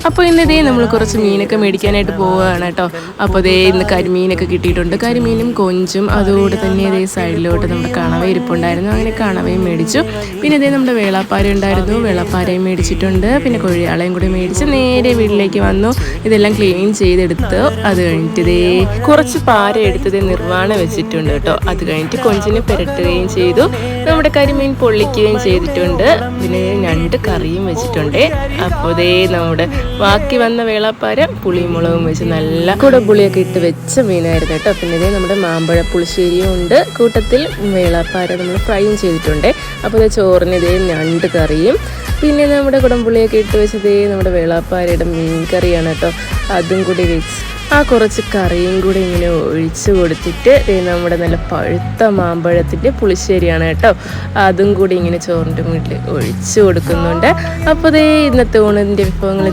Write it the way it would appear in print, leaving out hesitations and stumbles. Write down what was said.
അപ്പോൾ ഇന്നതേ നമ്മൾ കുറച്ച് മീനൊക്കെ മേടിക്കാനായിട്ട് പോവുകയാണ് കേട്ടോ. അപ്പോൾ അതേ ഇന്ന് കരിമീനൊക്കെ കിട്ടിയിട്ടുണ്ട്. കരിമീനും കൊഞ്ചും അതുകൂടെ തന്നെ അതേ സൈഡിലോട്ട് നമ്മുടെ കണവ ഇരിപ്പുണ്ടായിരുന്നു. അങ്ങനെ കണവയും മേടിച്ചു. പിന്നെ ഇതേ നമ്മുടെ വേളാപ്പാര ഉണ്ടായിരുന്നു, വേളാപ്പാരയും മേടിച്ചിട്ടുണ്ട്. പിന്നെ കൊഴിയാളയും കൂടി മേടിച്ച് നേരെ വീട്ടിലേക്ക് വന്നു. ഇതെല്ലാം ക്ലീൻ ചെയ്തെടുത്ത് അത് കഴിഞ്ഞിട്ട് ഇതേ കുറച്ച് പാര എടുത്തത് നിർവ്വാണ വെച്ചിട്ടുണ്ട് കേട്ടോ. അത് കഴിഞ്ഞിട്ട് കൊഞ്ചിന് പുരട്ടുകയും ചെയ്തു. നമ്മുടെ കരിമീൻ പൊള്ളിക്കുകയും ചെയ്തിട്ടുണ്ട്. പിന്നെ ഞണ്ട് കറിയും വെച്ചിട്ടുണ്ട്. അപ്പോൾ ഇതേ നമ്മുടെ ബാക്കി വന്ന വേളാപ്പാര പുളിയും മുളകും വെച്ച് നല്ല കുടംപുളിയൊക്കെ ഇട്ട് വെച്ച മീനായിരുന്നു കേട്ടോ. പിന്നെ ഇതേ നമ്മുടെ മാമ്പഴ പുളിശ്ശേരിയും ഉണ്ട്. കൂട്ടത്തിൽ വേളാപ്പാര നമ്മൾ ഫ്രൈയും ചെയ്തിട്ടുണ്ട്. അപ്പോൾ ഇത് ചോറിന് ഇതേ ഞണ്ട് കറിയും പിന്നെ നമ്മുടെ കുടംപുളിയൊക്കെ ഇട്ട് വെച്ചതേ നമ്മുടെ വേളാപ്പാരയുടെ മീൻ കറിയാണ് കേട്ടോ. അതും കൂടി വെച്ച് ആ കുറച്ച് കറിയും കൂടി ഇങ്ങനെ ഒഴിച്ച് കൊടുത്തിട്ട് നമ്മുടെ നല്ല പഴുത്ത മാമ്പഴത്തിൻ്റെ പുളിശ്ശേരിയാണ് കേട്ടോ. അതും കൂടി ഇങ്ങനെ ചോറിൻ്റെ വീട്ടിൽ ഒഴിച്ച് കൊടുക്കുന്നുണ്ട്. അപ്പോൾ ഇന്നത്തെ ഊണിൻ്റെ വിഭവങ്ങൾ